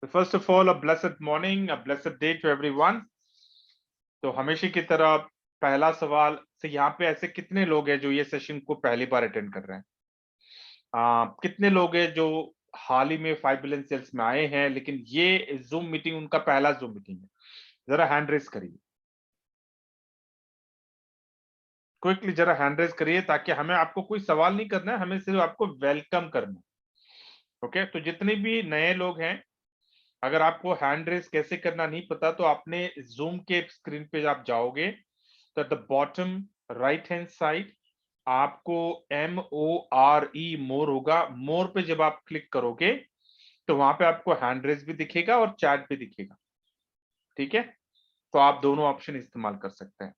First of all, a blessed morning, a blessed day to everyone. तो हमेशा की तरह पहला सवाल से यहाँ पे ऐसे कितने लोग हैं जो ये सेशन को पहली बार अटेंड कर रहे हैं? कितने लोग हैं जो हाल ही में 5 बिलियन सेल्स में आए हैं लेकिन ये जूम मीटिंग उनका पहला जूम मीटिंग है? जरा हैंड रेस करिए, क्विकली जरा हैंड रेस करिए ताकि हमें आपको कोई सवाल नहीं करना है, हमें सिर्फ आपको वेलकम करना है। ओके, तो जितने भी नए लोग हैं, अगर आपको हैंड रेस कैसे करना नहीं पता तो आपने जूम के स्क्रीन पे आप जाओगे तो at the bottom right hand side आपको MORE मोर होगा। मोर पे जब आप क्लिक करोगे तो वहां पे आपको हैंड रेस भी दिखेगा और चैट भी दिखेगा। ठीक है, तो आप दोनों ऑप्शन इस्तेमाल कर सकते हैं।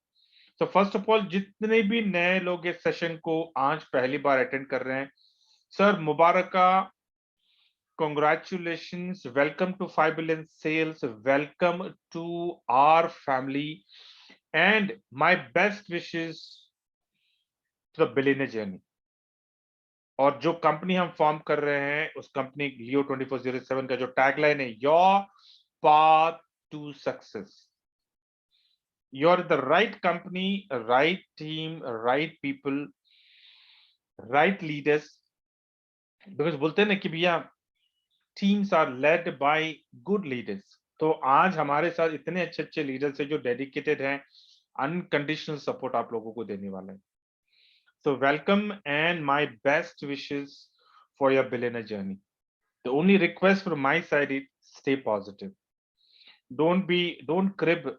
तो फर्स्ट ऑफ ऑल जितने भी नए लोग इस सेशन को आज पहली बार अटेंड कर रहे हैं, sir Mubaraka, congratulations, welcome to 5 billion sales, welcome to our family and my best wishes to the billionaire journey। और जो कंपनी हम फॉर्म कर रहे हैं उस कंपनी लियो 2407 का जो टैगलाइन है, your path to success. You're the right company, right team, right people, right leaders। Because बोलते हैं ना कि भैया teams are led by good leaders. तो आज हमारे साथ इतने अच्छे अच्छे लीडर्स हैं जो डेडिकेटेड हैं, अनकंडीशनल सपोर्ट आप लोगों को देने वाले हैं। So welcome and my best wishes for your billionaire journey। The only request from my side is stay positive। Don't crib,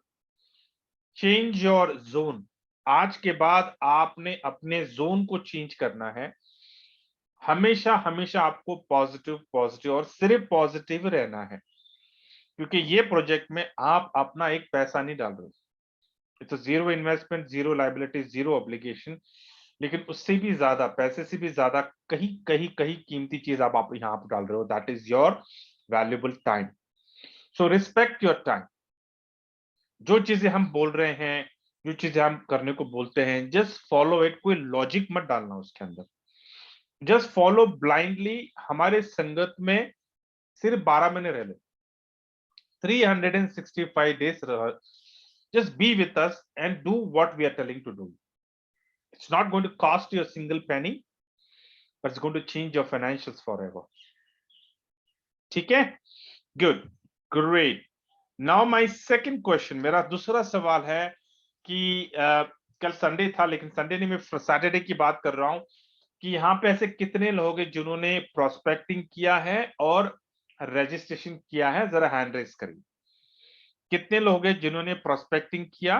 change your zone। आज के बाद आपने अपने जोन को चेंज करना है। हमेशा हमेशा आपको पॉजिटिव पॉजिटिव और सिर्फ पॉजिटिव रहना है, क्योंकि ये प्रोजेक्ट में आप अपना एक पैसा नहीं डाल रहे। It's zero investment, zero liability, zero obligation. लेकिन उससे भी ज्यादा, पैसे से भी ज्यादा कहीं कहीं कहीं कीमती चीज आप यहाँ पर डाल रहे हो, that is your valuable time. So respect your time. जो चीजें हम बोल रहे हैं, जो चीजें हम करने को बोलते हैं, जस्ट फॉलो इट। कोई लॉजिक मत डालना उसके अंदर, जस्ट फॉलो ब्लाइंडली। हमारे संगत में सिर्फ 12 महीने रह ले, 365 days, just be with us and do what we are telling to do। It's not going to cost you a single penny, but it's going to change your financials forever। ठीक है, good, great. Now my second question, मेरा दूसरा सवाल है कि कल Sunday था, लेकिन संडे नहीं, मैं सैटरडे की बात कर रहा हूं कि यहाँ पे ऐसे कितने लोग हैं जिन्होंने प्रोस्पेक्टिंग किया है और रजिस्ट्रेशन किया है? जरा हैंड रेस करिए। कितने लोग हैं जिन्होंने प्रोस्पेक्टिंग किया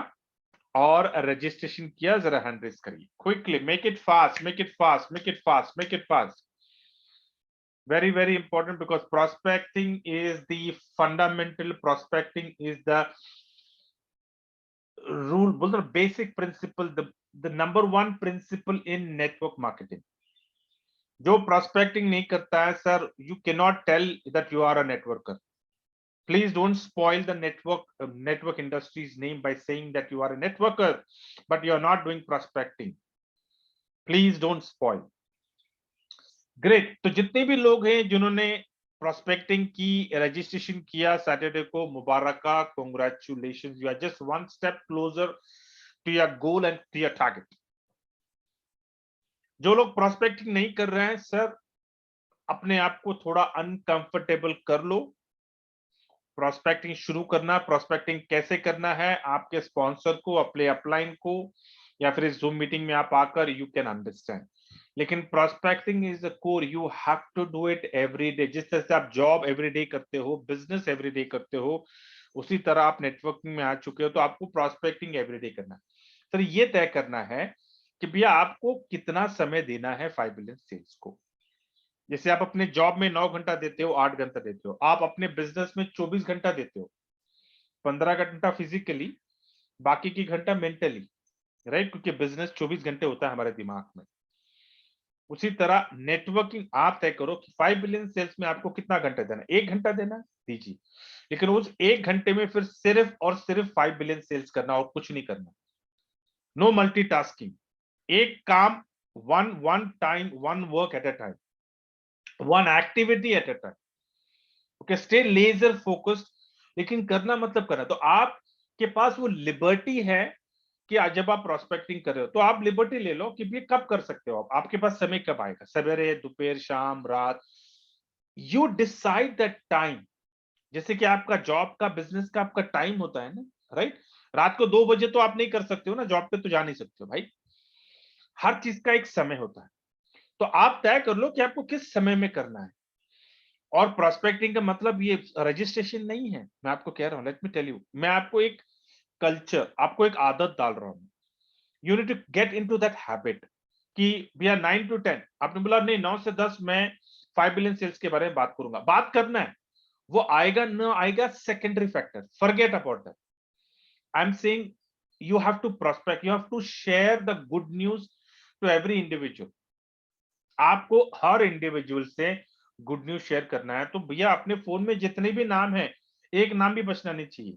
और रजिस्ट्रेशन किया? जरा हैंड रेस करिए quickly. Make it fast, make it fast, make it fast, make it fast. Very very important, because prospecting is the fundamental, prospecting is the rule, बोलते हैं basic principle, the number one principle in network marketing। जो prospecting नहीं करता है sir, you cannot tell that you are a networker। Please don't spoil the network industry's name by saying that you are a networker but you are not doing prospecting। Please don't spoil। Great. तो जितने भी लोग हैं जिन्होंने prospecting की, registration किया Saturday को, मुबारका, congratulations, you are just one step closer to your goal and to your target. जो लोग प्रोस्पेक्टिंग नहीं कर रहे हैं सर, अपने आप को थोड़ा अनकंफर्टेबल कर लो। प्रोस्पेक्टिंग शुरू करना, प्रोस्पेक्टिंग कैसे करना है, आपके स्पॉन्सर को, अपने अपलाइन को, या फिर इस जूम मीटिंग में आप आकर यू कैन अंडरस्टैंड। लेकिन prospecting is the core, you have to do it every day. जिस तरह से आप जॉब एवरी डे करते हो, बिजनेस एवरी डे करते हो, उसी तरह आप नेटवर्किंग में आ चुके हो, तो आपको प्रोस्पेक्टिंग एवरी डे करना है। सर ये तय करना है कि भैया आपको कितना समय देना है 5 बिलियन सेल्स को। जैसे आप अपने जॉब में 9 घंटा देते हो, 8 घंटा देते हो, आप अपने बिजनेस में 24 घंटा देते हो, 15 घंटा फिजिकली, बाकी की घंटा मेंटली, राइट? क्योंकि बिजनेस 24 घंटे होता है हमारे दिमाग में। उसी तरह नेटवर्किंग आप तय करो कि 5 बिलियन सेल्स में आपको कितना घंटा देना है। 1 घंटा देना है, दीजिए, लेकिन उस 1 घंटे में फिर सिर्फ और सिर्फ 5 बिलियन सेल्स करना और कुछ नहीं करना। नो मल्टीटास्किंग, एक काम, one time, one work at a time, one activity at a time. Okay, stay laser focused, लेकिन करना मतलब करना। तो आपके पास वो लिबर्टी है कि आज जब आप प्रोस्पेक्टिंग कर रहे हो तो आप लिबर्टी ले लो कि ये कब कर सकते हो, आप आपके पास समय कब आएगा, सवेरे, दोपहर, शाम, रात। You decide that time. जैसे कि आपका जॉब का, बिजनेस का आपका टाइम होता है ना, राइट? रात को 2 बजे तो आप नहीं कर सकते हो ना, जॉब पे तो जा नहीं सकते हो भाई। हर चीज का एक समय होता है। तो आप तय कर लो कि आपको किस समय में करना है। और प्रोस्पेक्टिंग का मतलब ये रजिस्ट्रेशन नहीं है, मैं आपको कह रहा हूं, लेट मी टेल यू, मैं आपको एक कल्चर, आपको एक आदत डाल रहा हूं। You need to get into that habit कि भैया 9 to 10, आपने बोला नहीं 9 से 10 मैं 5 बिलियन सेल्स के बारे में बात करूंगा, बात करना है। वो आएगा ना आएगा secondary factor, forget about that. I am saying you have to prospect, you have to share the good news to every individual। आपको हर इंडिविजुअल से गुड न्यूज शेयर करना है। तो भैया अपने फोन में जितने भी नाम है, एक नाम भी बचना नहीं चाहिए।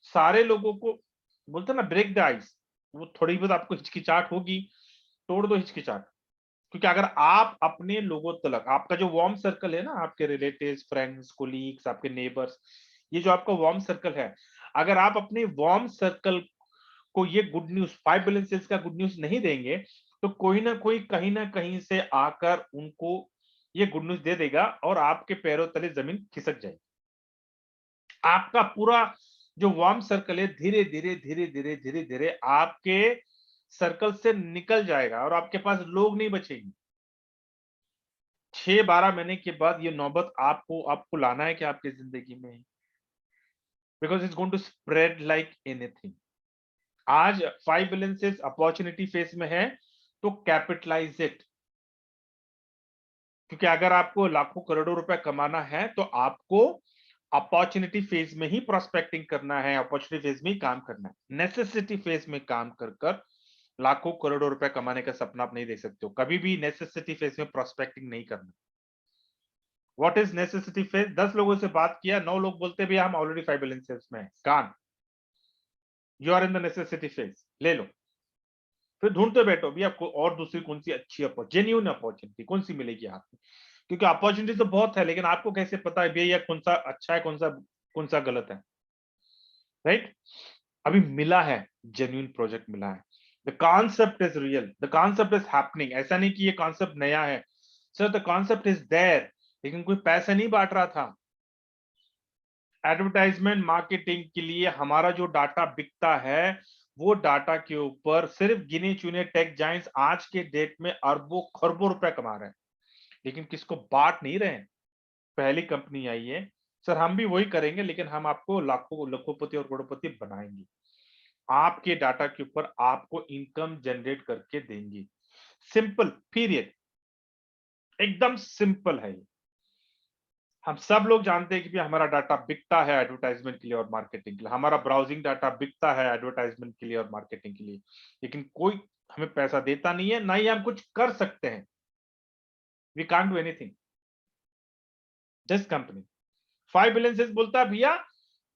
सारे लोगों को बोलते हैं ना, ब्रेक द आइस। वो थोड़ी बहुत आपको हिचकिचाहट होगी, तोड़ दो हिचकिचाहट। क्योंकि अगर आप अपने लोगों तक, आपका जो वार्म सर्कल है ना, आपके रिलेटिव्स, फ्रेंड्स, कोलीग्स, आपके नेबर्स, ये जो आपका वार्म सर्कल है, अगर आप अपने वार्म सर्कल को ये गुड न्यूज, 5 बिलियन सेल्स का गुड न्यूज नहीं देंगे, तो कोई ना कोई कहीं ना कहीं से आकर उनको ये गुड न्यूज दे देगा और आपके पैरों तले जमीन खिसक जाएगी। आपका पूरा जो वार्म सर्कल है धीरे धीरे धीरे धीरे धीरे धीरे आपके सर्कल से निकल जाएगा और आपके पास लोग नहीं बचेंगे। 6-12 महीने के बाद ये नौबत आपको आपको लाना है कि आपकी जिंदगी में, because it's going to spread like anything. आज 5 बिलियन से अपॉर्चुनिटी फेज में है, तो कैपिटलाइज इट। क्योंकि अगर आपको लाखों करोड़ों रुपए कमाना है तो आपको अपॉर्चुनिटी फेज में ही प्रोस्पेक्टिंग करना है, अपॉर्चुनिटी फेज में ही काम करना है। नेसेसिटी फेज में काम कर कर लाखों करोड़ों रुपए कमाने का सपना आप नहीं देख सकते हो। कभी भी नेसेसिटी फेज में प्रोस्पेक्टिंग नहीं करना। What is necessity phase? 10 लोगों से बात किया, 9 लोग बोलते भैया हम ऑलरेडी 5 बिलियन सेल्स में हैं। कान, you are in the necessity phase, ले लो। फिर ढूंढते बैठो भी आपको और दूसरी कौन सी अच्छी जेन्युइन अपॉर्चुनिटी कौन सी मिलेगी हाथ में। क्योंकि अपॉर्चुनिटी तो बहुत है, लेकिन आपको कैसे पता है भैया कौन सा अच्छा है, कौन सा गलत है, राइट? अभी मिला है, जेन्युइन प्रोजेक्ट मिला है। The concept is real, the concept is happening. ऐसा नहीं कि ये कॉन्सेप्ट नया है, sir the concept is there, लेकिन कोई पैसा नहीं बांट रहा था। एडवर्टाइजमेंट मार्केटिंग के लिए हमारा जो डाटा बिकता है, वो डाटा के ऊपर सिर्फ गिने चुने टेक जाइंट्स आज के डेट में अरबों खरबों रुपए कमा रहे हैं, लेकिन किसको बांट नहीं रहे हैं। पहली कंपनी आई है, सर हम भी वही करेंगे, लेकिन हम आपको लाखों लखोपति और करोड़पति बनाएंगे। आपके डाटा के ऊपर आपको इनकम जनरेट करके देंगे। सिंपल, पीरियड, एकदम सिंपल है ये। हम सब लोग जानते हैं कि भी हमारा डाटा बिकता है एडवर्टाइजमेंट के लिए और मार्केटिंग के लिए, हमारा ब्राउजिंग डाटा बिकता है एडवर्टाइजमेंट के लिए और मार्केटिंग के लिए, लेकिन कोई हमें पैसा देता नहीं है, ना ही हम कुछ कर सकते हैं। We can't do anything. This company 5 billion से बोलता है भैया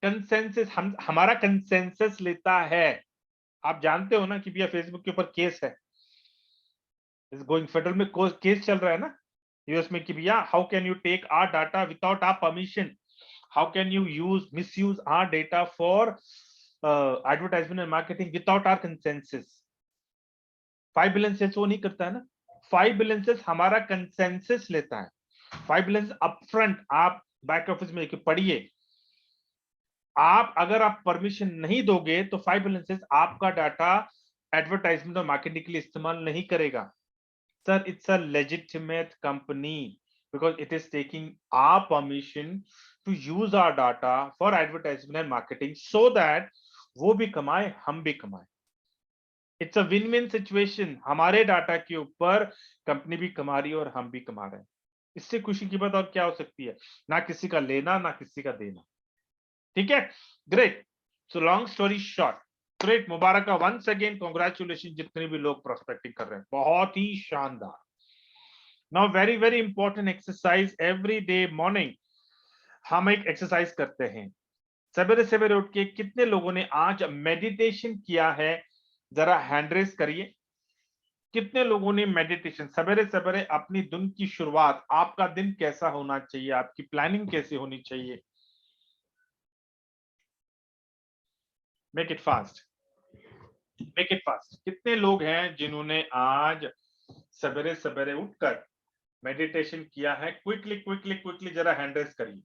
कंसेंसस, हम हमारा कंसेंसस लेता है। आप जानते हो ना कि भैया फेसबुक के ऊपर केस है, इज गोइंग फेडरल में केस चल रहा है ना यूएस में कि भैया how can you take our data without our permission, how can you use misuse our data for advertisement and marketing without our consensus. 5 billion sales वो नहीं करता है ना। 5 बिलियन सेल्स हमारा कंसेंसस लेता है। 5 बिलियन अपफ्रंट आप बैक ऑफिस में पढ़िए। आप अगर आप परमिशन नहीं दोगे तो 5 बिलियन सेल्स आपका डाटा एडवर्टाइजमेंट और मार्केटिंग के लिए इस्तेमाल नहीं करेगा। Sir, it's a legitimate company because it is taking our permission to use our data for advertisement and marketing so that वो भी कमाए, हम भी कमाए। It's a win-win situation। हमारे डाटा के ऊपर कंपनी भी कमा रही है और हम भी कमा रहे हैं। इससे खुशी की बात और क्या हो सकती है? ना किसी का लेना, ना किसी का देना। ठीक है, great. So long story short, great, मुबारक, वंस अगेन कांग्रेचुलेशन जितने भी लोग प्रोस्पेक्टिंग कर रहे हैं, बहुत ही शानदार। Now very very important exercise, every day morning हम एक एक्सरसाइज करते हैं। सवेरे सवेरे उठ के कितने लोगों ने आज मेडिटेशन किया है? जरा हैंड रेस करिए। कितने लोगों ने मेडिटेशन सवेरे सवेरे अपनी दिन की शुरुआत, आपका दिन कैसा होना चाहिए, आपकी प्लानिंग कैसे होनी चाहिए, make it fast, make it fast. कितने लोग हैं जिन्होंने आज सवेरे सवेरे उठकर मेडिटेशन किया है? क्विकली क्विकली क्विकली जरा हैंड रेस करिए।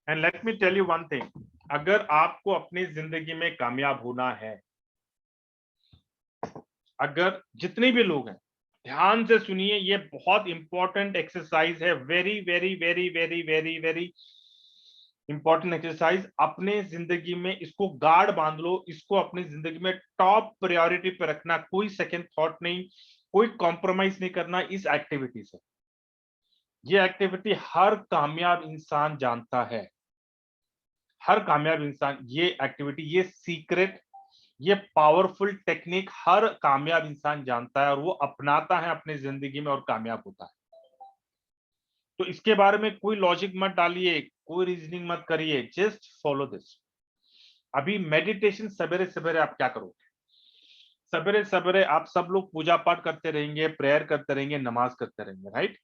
And let me tell you one thing, अगर आपको अपनी जिंदगी में कामयाब होना है, अगर जितने भी लोग हैं ध्यान से सुनिए, ये बहुत इंपॉर्टेंट एक्सरसाइज है, very very very very very very important exercise. अपने जिंदगी में इसको गार्ड बांध लो, इसको अपनी जिंदगी में टॉप प्रायोरिटी पे रखना, कोई सेकंड थॉट नहीं, कोई कॉम्प्रोमाइज नहीं करना इस एक्टिविटी से। ये एक्टिविटी हर कामयाब इंसान जानता है, हर कामयाब इंसान ये एक्टिविटी, ये सीक्रेट, ये पावरफुल टेक्निक हर कामयाब इंसान जानता है और वो अपनाता है अपनी जिंदगी में और कामयाब होता है। तो इसके बारे में कोई लॉजिक मत डालिए, कोई रीजनिंग मत करिए, जस्ट फॉलो दिस। अभी मेडिटेशन सवेरे सवेरे आप क्या करोगे? सवेरे सवेरे आप सब लोग पूजा पाठ करते रहेंगे, प्रेयर करते रहेंगे, नमाज करते रहेंगे, राइट?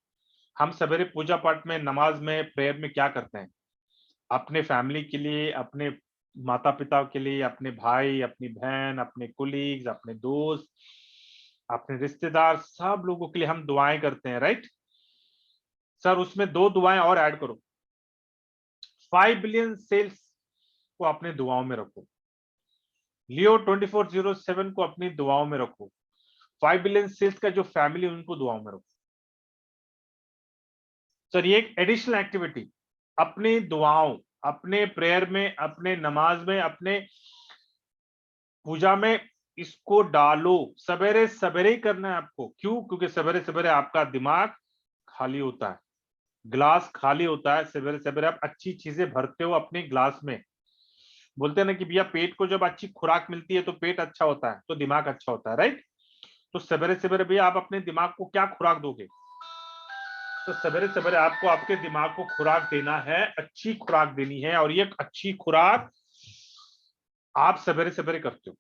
हम सवेरे पूजा पाठ में, नमाज में, प्रेयर में क्या करते हैं? अपने फैमिली के लिए, अपने माता पिता के लिए, अपने भाई, अपनी बहन, अपने कोलीग्स, अपने दोस्त, अपने रिश्तेदार, सब लोगों के लिए हम दुआएं करते हैं, राइट? सर उसमें दो दुआएं और ऐड करो, 5 बिलियन सेल्स को अपने दुआओं में रखो, लियो 24/7 को अपनी दुआओं में रखो, 5 बिलियन सेल्स का जो फैमिली उनको दुआओं में रखो। सर ये एक एडिशनल एक्टिविटी, अपनी दुआओं, अपने प्रेयर में, अपने नमाज में, अपने पूजा में इसको डालो। सवेरे सवेरे ही करना है आपको। क्यों? क्योंकि सवेरे सवेरे आपका दिमाग खाली होता है, ग्लास खाली होता है। सवेरे सवेरे आप अच्छी चीजें भरते हो अपने ग्लास में। बोलते हैं ना कि भैया पेट को जब अच्छी खुराक मिलती है तो पेट अच्छा होता है, तो दिमाग अच्छा होता है, राइट? तो सवेरे सवेरे भैया आप अपने दिमाग को क्या खुराक दोगे? तो सवेरे सवेरे आपको आपके दिमाग को खुराक देना है, अच्छी खुराक देनी है, और ये अच्छी खुराक आप सवेरे सवेरे करते हो।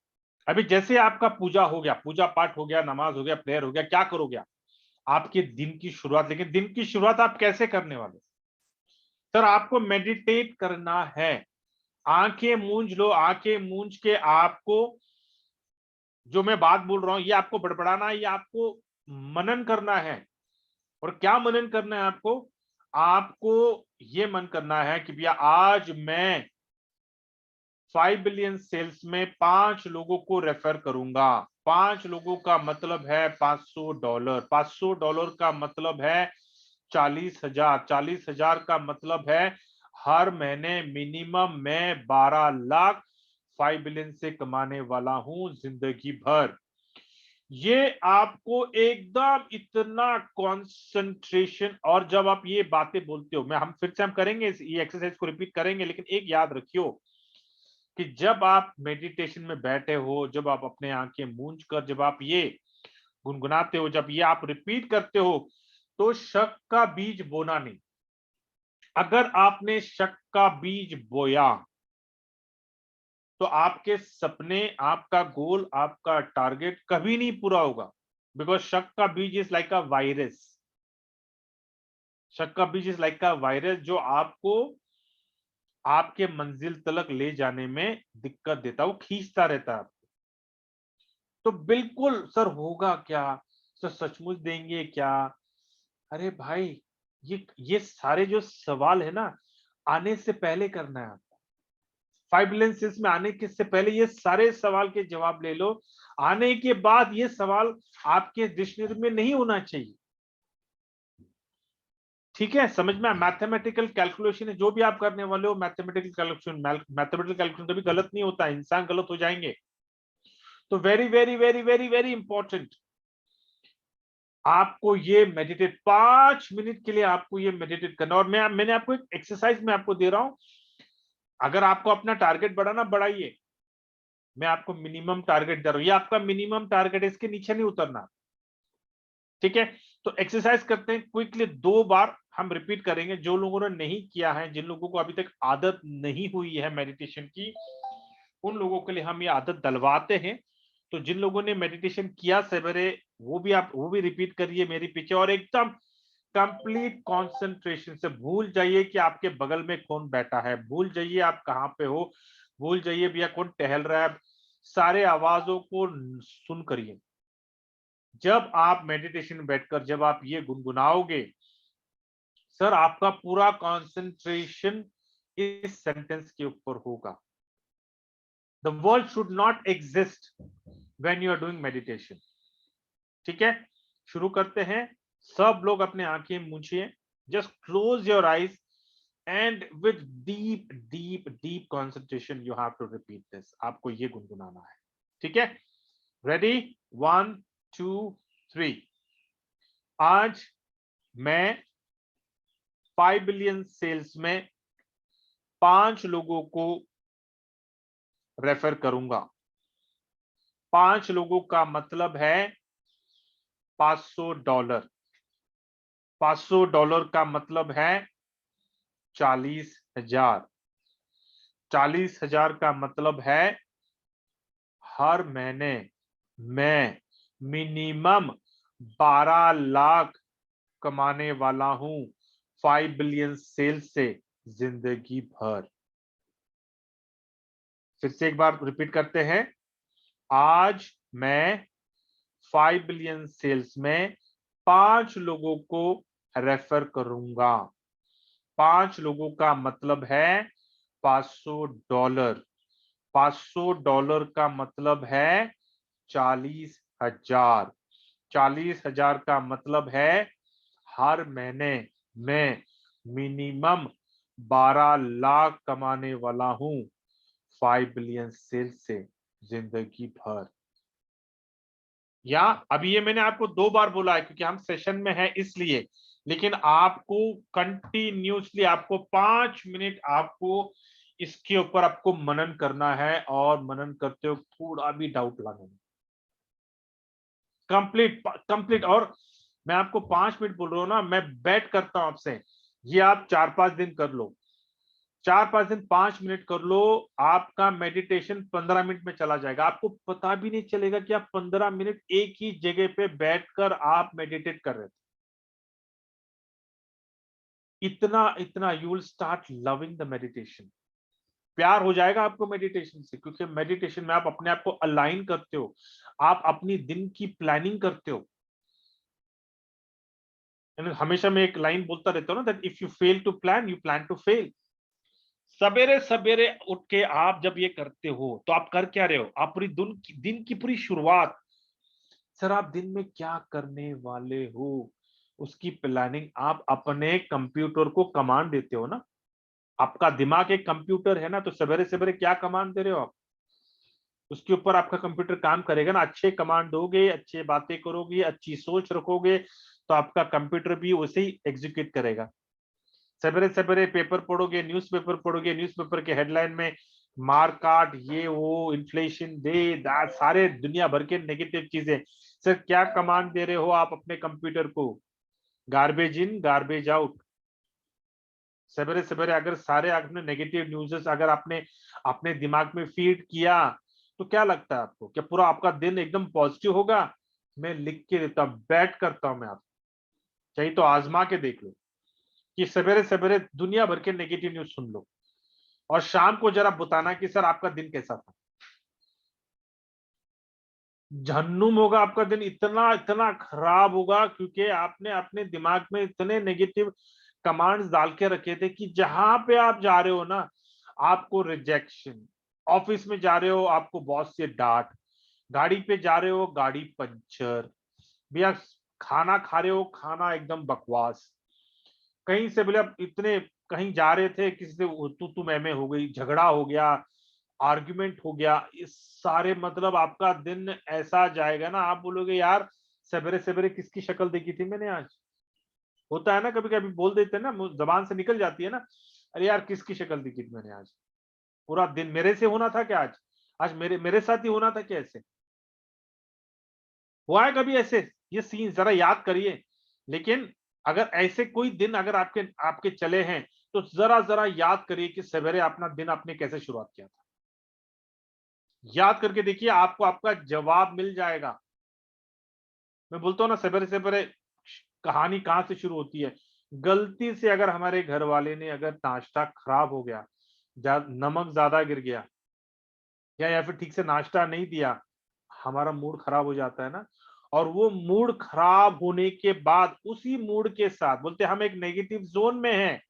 अभी जैसे आपका पूजा हो गया, पूजा पाठ हो गया, नमाज हो गया, प्रेयर हो गया, क्या करोगे आप? आपके दिन की शुरुआत, लेकिन दिन की शुरुआत आप कैसे करने वाले? सर आपको मेडिटेट करना है। आंखें मूंज लो, आंखें मूंज के आपको जो मैं बात बोल रहा हूं ये आपको बड़बड़ाना है, ये आपको मनन करना है। और क्या मनन करना है आपको? आपको ये मन करना है कि भैया आज मैं 5 बिलियन सेल्स में 5 लोगों को रेफर करूंगा। 5 लोगों का मतलब है $500, $500 का मतलब है 40,000, 40,000 का मतलब है हर महीने मिनिमम मैं 12 लाख 5 बिलियन से कमाने वाला हूं जिंदगी भर। ये आपको एकदम इतना कंसंट्रेशन, और जब आप ये बातें बोलते हो, मैं हम फिर से हम करेंगे ये एक्सरसाइज को रिपीट करेंगे, लेकिन एक याद रखियो कि जब आप मेडिटेशन में बैठे हो, जब आप अपने आंखें मूंद कर जब आप ये गुनगुनाते हो, जब ये आप रिपीट करते हो, तो शक का बीज बोना नहीं। अगर आपने शक का बीज बोया तो आपके सपने, आपका गोल, आपका टारगेट कभी नहीं पूरा होगा। बिकॉज शक का बीज इज लाइक अ वायरस, शक का बीज इज लाइक अ वायरस जो आपको आपके मंजिल तक ले जाने में दिक्कत देता है, वो खींचता रहता है। तो बिल्कुल सर होगा क्या, सर सचमुच देंगे क्या? अरे भाई ये सारे जो सवाल है ना, आने से पहले करना है। 5 लेंसेज में आने के से पहले ये सारे सवाल के जवाब ले लो। आने के बाद ये सवाल आपके डिक्शनरी में नहीं होना चाहिए। ठीक है, समझ में? मैथमेटिकल कैलकुलेशन है जो भी आप करने वाले हो, मैथमेटिकल कैलकुलेशन, मैथमेटिकल कैलकुलेशन कभी गलत नहीं होता, इंसान गलत हो जाएंगे। तो very very very very very important, आपको ये मेडिटेट 5 मिनट के लिए आपको ये मेडिटेट करना। और मैंने आपको एक एक्सरसाइज में आपको दे रहा हूं, अगर आपको अपना टारगेट बढ़ाना बढ़ाइए, मैं आपको मिनिमम टारगेट दे रहा हूं, ये आपका मिनिमम टारगेट है, इसके नीचे नहीं उतरना। ठीक है, तो एक्सरसाइज करते हैं क्विकली, 2 बार हम रिपीट करेंगे। जो लोगों ने नहीं किया है, जिन लोगों को अभी तक आदत नहीं हुई है मेडिटेशन की, उन लोगों के लिए हम ये आदत डलवाते हैं। तो जिन लोगों ने मेडिटेशन किया सवेरे, वो भी रिपीट करिए मेरे पीछे, और एकदम कंप्लीट कंसंट्रेशन से भूल जाइए कि आपके बगल में कौन बैठा है, भूल जाइए आप कहाँ पे हो, भूल जाइए भैया कौन टहल रहा है, सारे आवाजों को सुन करिए। जब आप मेडिटेशन में बैठकर जब आप ये गुनगुनाओगे, सर आपका पूरा कंसंट्रेशन इस सेंटेंस के ऊपर होगा। The world should not exist when you are doing meditation. ठीक है, शुरू करते हैं। सब लोग अपने आंखें मूंछिए, just close your eyes and with deep deep deep concentration you have to repeat this. आपको ये गुनगुनाना है, ठीक है? रेडी, 1 2 3। आज मैं 5 बिलियन सेल्स में 5 लोगों को रेफर करूंगा। 5 लोगों का मतलब है $500। $500 का मतलब है 40,000। 40,000 का मतलब है हर महीने मैं मिनिमम 12 लाख कमाने वाला हूं 5 बिलियन सेल्स से जिंदगी भर। फिर से एक बार रिपीट करते हैं। आज मैं 5 बिलियन सेल्स में 5 लोगों को रेफर करूंगा। 5 लोगों का मतलब है $500। $500 का मतलब है 40,000। 40,000 का मतलब है हर महीने मैं मिनिमम 12 लाख कमाने वाला हूं 5 बिलियन सेल्स से जिंदगी भर। या अभी ये मैंने आपको 2 बार बोला है क्योंकि हम सेशन में हैं इसलिए, लेकिन आपको कंटिन्यूसली आपको 5 मिनट आपको इसके ऊपर आपको मनन करना है, और मनन करते हो थोड़ा भी डाउट लाना नहीं। Complete complete. और मैं आपको 5 मिनट बोल रहा हूं ना, मैं बेट करता हूं आपसे, ये आप 4-5 दिन कर लो, 4-5 दिन 5 मिनट कर लो, आपका मेडिटेशन 15 मिनट में चला जाएगा। आपको पता भी नहीं चलेगा कि आप 15 मिनट एक ही जगह पे बैठकर आप मेडिटेट कर रहे थे। इतना इतना you will start loving the meditation. प्यार हो जाएगा आपको मेडिटेशन से, क्योंकि मेडिटेशन में आप अपने आप को अलाइन करते हो, आप अपनी दिन की प्लानिंग करते हो। हमेशा मैं एक लाइन बोलता रहता हूँ ना, that if you fail to plan you plan to fail. सवेरे सवेरे उठ के आप जब ये करते हो तो आप कर क्या रहे हो? आप पूरी दिन की पूरी शुरुआत, सर आप दिन में क्या करने वाले हो उसकी प्लानिंग आप अपने कंप्यूटर को कमांड देते हो ना। आपका दिमाग एक कंप्यूटर है ना, तो सवेरे सवेरे क्या कमांड दे रहे हो आप, उसके ऊपर आपका कंप्यूटर काम करेगा ना। अच्छे कमांड दोगे, अच्छे बातें करोगे, अच्छी सोच रखोगे, तो आपका कंप्यूटर भी वैसे ही एग्जीक्यूट करेगा। सवेरे सवेरे पेपर पढ़ोगे, न्यूज़पेपर पढ़ोगे, न्यूज़पेपर के हेडलाइन में मार काट, ये वो, इन्फ्लेशन, दे दैट, सारे दुनिया भर के नेगेटिव चीजें। सर क्या कमांड दे रहे हो आप अपने कंप्यूटर को? Garbage in garbage out. सवेरे सवेरे अगर सारे आपने नेगेटिव न्यूज़ेस अगर आपने अपने दिमाग में फीड किया, तो क्या लगता है आपको, क्या पूरा आपका दिन एकदम पॉजिटिव होगा? मैं लिख के देता हूं, बैट करता हूं मैं आप, चाहिए तो आजमा के देख लो कि सवेरे सवेरे दुनिया भर के नेगेटिव न्यूज सुन लो, और शाम को जरा बताना कि सर आपका दिन कैसा था। जहन्नुम होगा आपका दिन, इतना इतना खराब होगा, क्योंकि आपने अपने दिमाग में इतने नेगेटिव कमांड्स डाल के रखे थे कि जहां पे आप जा रहे हो ना, आपको रिजेक्शन, ऑफिस में जा रहे हो आपको बॉस से डांट, गाड़ी पे जा रहे हो गाड़ी पंचर, भैया खाना खा रहे हो खाना एकदम बकवास, कहीं से बोले आप इतने कहीं जा रहे थे किसी से तू मैं हो गई, झगड़ा हो गया, आर्ग्यूमेंट हो गया, इस सारे मतलब आपका दिन ऐसा जाएगा ना, आप बोलोगे यार सवेरे सवेरे किसकी शक्ल देखी थी मैंने आज। होता है ना, कभी कभी बोल देते हैं ना, जबान से निकल जाती है ना, अरे यार किसकी शक्ल दिखी थी मैंने आज। पूरा दिन मेरे से होना था क्या आज? आज मेरे मेरे साथ ही होना था क्या ऐसे? हुआ है कभी ऐसे? ये सीन जरा याद करिए। लेकिन अगर ऐसे कोई दिन अगर आपके आपके चले हैं, तो जरा जरा याद करिए कि सवेरे अपना दिन आपने कैसे शुरुआत किया था। याद करके देखिए, आपको आपका जवाब मिल जाएगा। मैं बोलता हूँ ना, सवेरे सवेरे कहानी कहाँ से शुरू होती है। गलती से अगर हमारे घर वाले ने अगर नाश्ता खराब हो गया, नमक ज्यादा गिर गया, या फिर ठीक से नाश्ता नहीं दिया, हमारा मूड खराब हो जाता है ना। और वो मूड खराब होने के बाद उसी मूड के साथ बोलते हैं हम एक नेगेटिव जोन में हैं,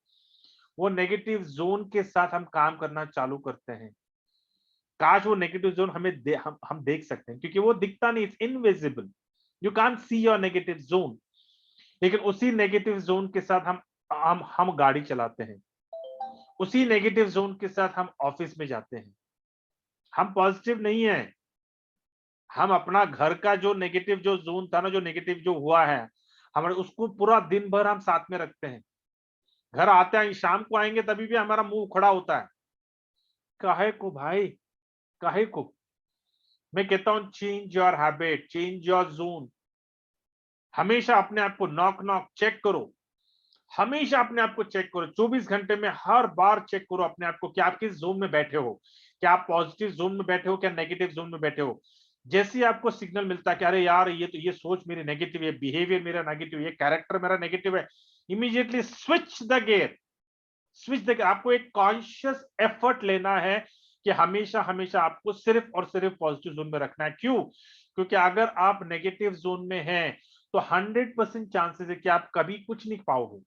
वो नेगेटिव जोन के साथ हम काम करना चालू करते हैं। काश वो नेगेटिव जोन हम देख सकते हैं, क्योंकि वो दिखता नहीं, it's invisible, you can't see your negative zone. लेकिन उसी नेगेटिव जोन के साथ हम गाड़ी चलाते हैं, उसी नेगेटिव जोन के साथ हम ऑफिस में जाते हैं। हम पॉजिटिव नहीं है। हम अपना घर का जो नेगेटिव जो जोन था ना, जो नेगेटिव जो हुआ है, हमारे उसको पूरा दिन भर हम साथ में रखते हैं। घर आते हैं, शाम को आएंगे तभी भी हमारा मुंह खड़ा होता है। काहे को भाई, काहे को? मैं कहता हूं change your habit, change your zone. हमेशा अपने आप को नॉक नॉक चेक करो, हमेशा अपने आप को चेक करो, 24 घंटे में हर बार चेक करो अपने आप को कि आप किस जोन में बैठे हो। क्या आप पॉजिटिव जोन में बैठे हो, क्या नेगेटिव जोन में बैठे हो? जैसे ही आपको सिग्नल मिलता है कि अरे यार ये तो ये सोच मेरी नेगेटिव है, बिहेवियर मेरा नेगेटिव, ये कैरेक्टर मेरा नेगेटिव है, immediately switch the gear, switch the gear. आपको एक कॉन्शियस एफर्ट लेना है कि हमेशा हमेशा आपको सिर्फ और सिर्फ पॉजिटिव जोन में रखना है। क्यों? क्योंकि अगर आप नेगेटिव जोन में हैं तो 100% चांसेस है कि आप कभी कुछ नहीं पाओगे।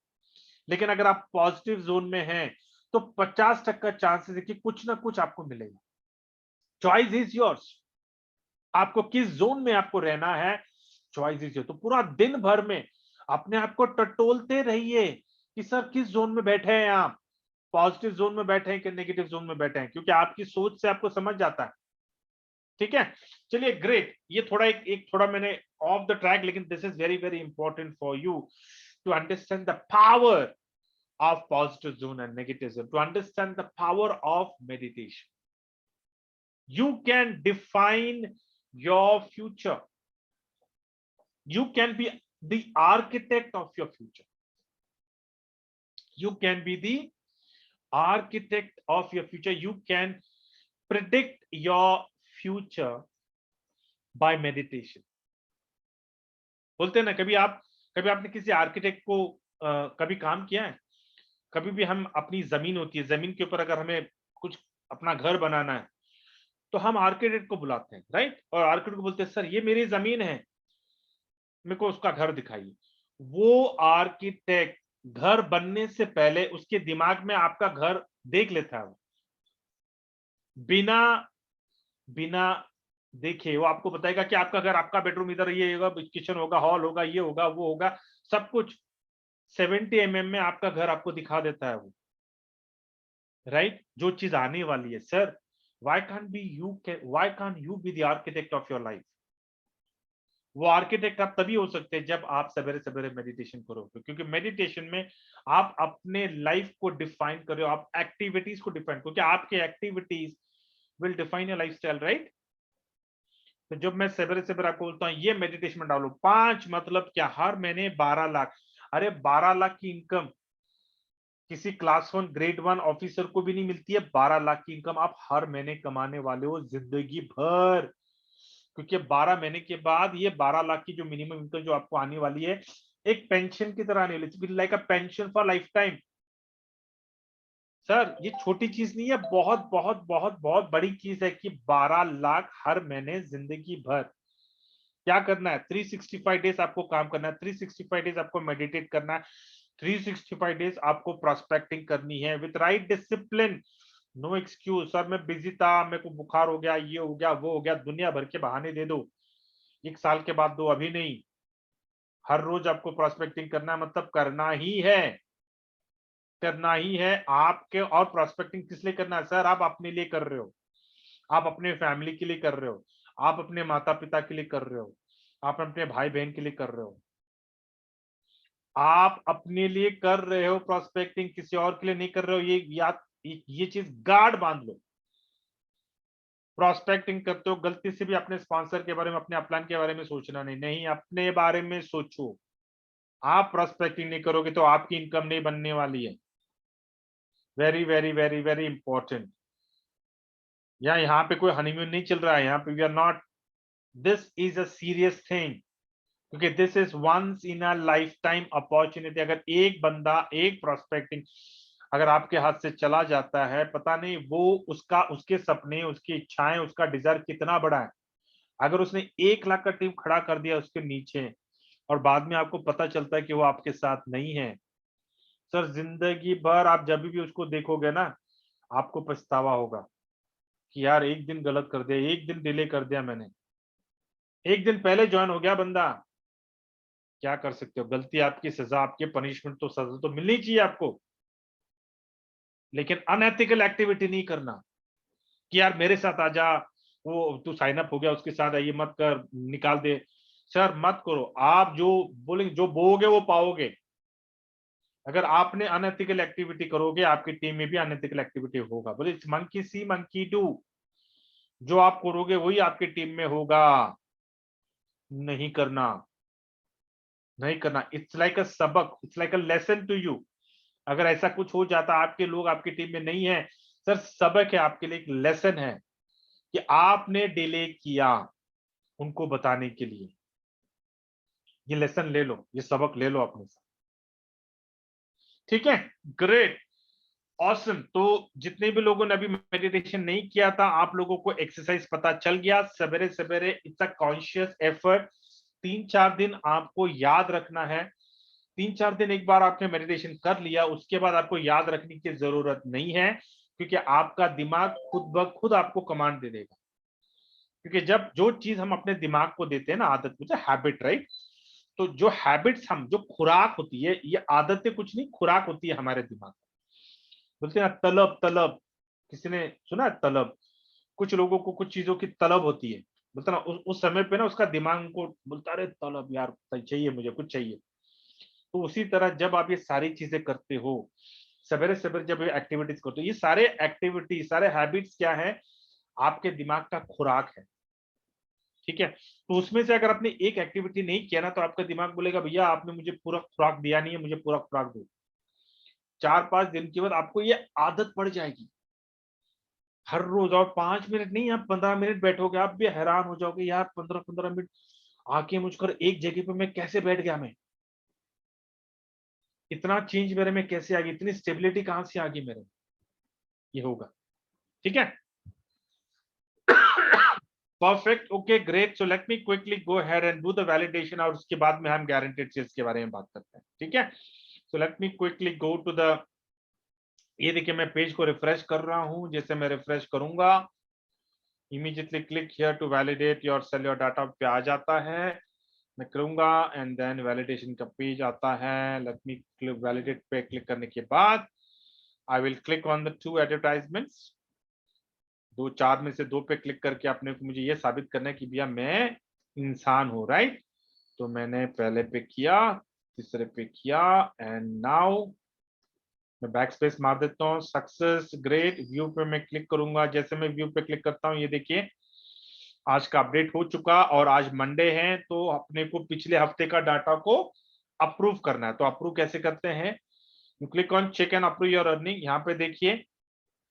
लेकिन अगर आप पॉजिटिव जोन में हैं तो 50% चांसेस है कि कुछ ना कुछ आपको मिलेगा। चॉइस इज योर्स, आपको किस जोन में आपको रहना है, चॉइस इज योर्स। तो पूरा दिन भर में अपने आप को टटोलते रहिए कि सर किस जोन में बैठे हैं आप, पॉजिटिव जोन में बैठे हैं कि नेगेटिव जोन में बैठे हैं, क्योंकि आपकी सोच से आपको समझ जाता है। ठीक है, चलिए ग्रेट। ये थोड़ा एक थोड़ा मैंने ऑफ द ट्रैक, लेकिन this is very very important for you to understand the power of positive zone and negative zone, to understand the power of meditation. You can define your future, you can be the architect of your future, you can be the architect of your future, you can predict your future by meditation. बोलते हैं ना, कभी आपने किसी architect को कभी काम किया है? कभी भी हम अपनी जमीन होती है, जमीन के ऊपर अगर हमें कुछ अपना घर बनाना है तो हम आर्किटेक्ट को बुलाते हैं, राइट? और आर्किटेक्ट को बोलते हैं सर ये मेरी जमीन है, मेरे को उसका घर दिखाइए। वो आर्किटेक्ट घर बनने से पहले उसके दिमाग में आपका घर देख लेता है। बिना बिना देखे वो आपको बताएगा कि आपका घर, आपका बेडरूम इधर, ये होगा, किचन होगा, हॉल होगा, ये होगा, वो होगा, सब कुछ 70 mm में आपका घर आपको दिखा देता है वो, राइट? जो चीज आने वाली है। Sir why can't you be the architect of your life? वो आर्किटेक्ट आप तभी हो सकते हैं जब आप सवेरे सवेरे मेडिटेशन करोगे, क्योंकि मेडिटेशन में आप अपने लाइफ को डिफाइन कर रहे हो, आप एक्टिविटीज को डिफाइन, क्योंकि आपके activities will define your lifestyle, right? तो जब मैं सवेरे सवेरे आपको बोलता हूँ ये मेडिटेशन में डालो 5, मतलब क्या, हर महीने 12 लाख। अरे 12 लाख की इनकम किसी क्लास 1 ग्रेड 1 ऑफिसर को भी नहीं मिलती है। 12 लाख की इनकम आप हर महीने कमाने वाले हो जिंदगी भर, क्योंकि 12 महीने के बाद ये 12 लाख की जो मिनिमम इनकम जो आपको आने वाली है, एक पेंशन की तरह आने वाली, like a pension for life time. Sir ये छोटी चीज नहीं है, बहुत बहुत बहुत बहुत बड़ी चीज है कि 12 लाख हर महीने जिंदगी भर। क्या करना है? 365 डेज आपको काम करना है, 365 डेज आपको मेडिटेट करना है, 365 डेज आपको प्रोस्पेक्टिंग करनी है with right discipline. No excuse, sir मैं बिजी था, मेरे को बुखार हो गया, ये हो गया, वो हो गया, दुनिया भर के बहाने दे दो। 1 साल के बाद दो, अभी नहीं। हर रोज आपको प्रोस्पेक्टिंग करना है, मतलब करना ही है, करना ही है आपके। और प्रोस्पेक्टिंग किस लिए करना है? सर आप अपने लिए कर रहे हो, आप अपने फैमिली के लिए कर रहे हो, आप अपने माता पिता के लिए कर रहे हो, आप अपने भाई बहन के लिए कर रहे हो, आप अपने लिए कर रहे हो प्रोस्पेक्टिंग, किसी और के लिए नहीं कर रहे हो। ये चीज गार्ड बांध लो। प्रोस्पेक्टिंग करते हो, गलती से भी अपने स्पॉन्सर के बारे में, अपने अपलाइन के बारे में सोचना नहीं, नहीं अपने बारे में सोचो। आप प्रोस्पेक्टिंग नहीं करोगे तो आपकी इनकम नहीं बनने वाली है। Very very very very important. यहाँ पे कोई हनीमून नहीं चल रहा है, यहाँ पे we are not, this is a serious thing, क्योंकि this is once in a life time opportunity. अगर एक बंदा, एक प्रोस्पेक्टिंग अगर आपके हाथ से चला जाता है, पता नहीं वो उसका, उसके सपने, उसकी इच्छाएं, उसका डिजायर कितना बड़ा है। अगर उसने 1 लाख का टीम खड़ा कर दिया उसके नीचे, और बाद में आपको पता चलता है कि वो आपके साथ नहीं है, सर जिंदगी भर आप जब भी उसको देखोगे ना, आपको पछतावा होगा कि यार एक दिन गलत कर दिया, एक दिन डिले कर दिया मैंने, एक दिन पहले ज्वाइन हो गया बंदा। क्या कर सकते हो, गलती आपकी, सजा आपकी, पनिशमेंट तो, सजा तो मिलनी चाहिए आपको, लेकिन अनएथिकल एक्टिविटी नहीं करना कि यार मेरे साथ आजा, वो तू साइन अप हो गया उसके साथ, ये मत कर, निकाल दे। सर मत करो, आप जो बोलेंगे, जो बोओगे वो पाओगे। अगर आपने अनएथिकल एक्टिविटी करोगे, आपकी टीम में भी अनएथिकल एक्टिविटी होगा। बोले मंकी सी मंकी डू, जो आप करोगे वही आपकी टीम में होगा। नहीं करना, नहीं करना, इट्स लाइक अ सबक, it's like a lesson to you. अगर ऐसा कुछ हो जाता, आपके लोग आपकी टीम में नहीं है, सर सबक है आपके लिए, एक लेसन है कि आपने डिले किया उनको बताने के लिए। ये लेसन ले लो, ये सबक ले लो अपने साथ, ठीक है। Great, awesome. तो जितने भी लोगों ने अभी मेडिटेशन नहीं किया था, आप लोगों को एक्सरसाइज पता चल गया। सवेरे सवेरे इट्स अ कॉन्शियस एफर्ट, 3-4 दिन आपको याद रखना है। 3-4 दिन एक बार आपने मेडिटेशन कर लिया, उसके बाद आपको याद रखने की जरूरत नहीं है, क्योंकि आपका दिमाग खुद ब खुद आपको कमांड दे देगा। क्योंकि जब जो चीज हम अपने दिमाग को देते हैं ना, आदत कुछ हैबिट, राइट। तो जो हैबिट्स, हम जो खुराक होती है, ये आदतें कुछ नहीं, खुराक होती है हमारे दिमाग। बोलते हैं ना तलब, तलब, किसी ने सुना है तलब? कुछ लोगों को कुछ चीजों की तलब होती है, बोलता ना उस समय पे ना उसका दिमाग को बोलता, अरे तलब यार, चाहिए मुझे, कुछ चाहिए। तो उसी तरह जब आप ये सारी चीजें करते हो, सवेरे सवेरे जब ये एक्टिविटीज करते हो, ये सारे एक्टिविटी, सारे हैबिट्स क्या है, आपके दिमाग का खुराक है, ठीक है। तो उसमें से अगर आपने एक एक्टिविटी नहीं किया ना, तो आपका दिमाग बोलेगा भैया आपने मुझे पूरा खुराक दिया नहीं है, मुझे पूरा खुराक दो। 4-5 दिन के बाद आपको ये आदत पड़ जाएगी, हर रोज। और 5 मिनट नहीं, आप 15 मिनट बैठोगे, आप भी हैरान हो जाओगे, यार 15-15 मिनट आके मुझकर एक जगह पे मैं कैसे बैठ गया, मैं इतना चेंज मेरे में कैसे आ गई, इतनी स्टेबिलिटी कहां से आ गई मेरे में, ये होगा, ठीक है। Perfect, okay great. So let me quickly go ahead and do the validation, और उसके बाद में हम गारंटेड सेल्स के बारे में बात करते हैं, ठीक है। So let me quickly go to the, ये देखिए मैं पेज को रिफ्रेश कर रहा हूं। जैसे मैं रिफ्रेश करूंगा, immediately click here to validate your sell your data पे आ जाता है। मैं करूंगा एंड देन वैलिडेशन का पेज आता है। लेट मी क्लिक वैलिडेट पे क्लिक करने के बाद I will click on the 2 advertisements. 2-4 में से 2 पे क्लिक करके अपने को मुझे ये साबित करना है कि भैया मैं इंसान हूँ, राइट। तो मैंने पहले पे किया, तीसरे पे किया, एंड नाउ मैं बैक स्पेस मार देता हूँ। Success, great. व्यू पे मैं क्लिक करूंगा। जैसे मैं व्यू पे क्लिक करता हूँ, ये देखिए आज का अपडेट हो चुका, और आज मंडे है, तो अपने को पिछले हफ्ते का डाटा को अप्रूव करना है। तो अप्रूव कैसे करते हैं, you click on check and approve your earning. यहाँ पे देखिए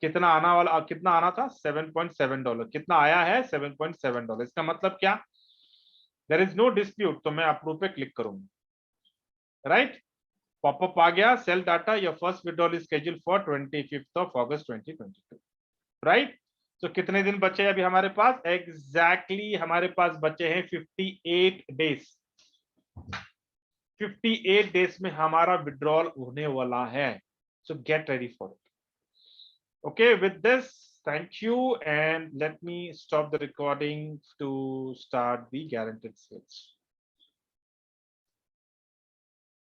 कितना आना वाला, कितना आना था, $7.7। कितना आया है, $7.7। इसका मतलब क्या, देयर इज नो डिस्प्यूट। तो मैं अप्रूव पे क्लिक करूंगा, राइट। पॉपअप आ गया, sell data, your first withdrawal is scheduled for 25 August 2022, right. तो कितने दिन बचे अभी हमारे पास, एग्जैक्टली हमारे पास बचे हैं 58 डेज। 58 डेज में हमारा विड्रॉल होने वाला है। सो get ready for it. Okay, with this, thank you, and let me stop the recording to start the guaranteed sales.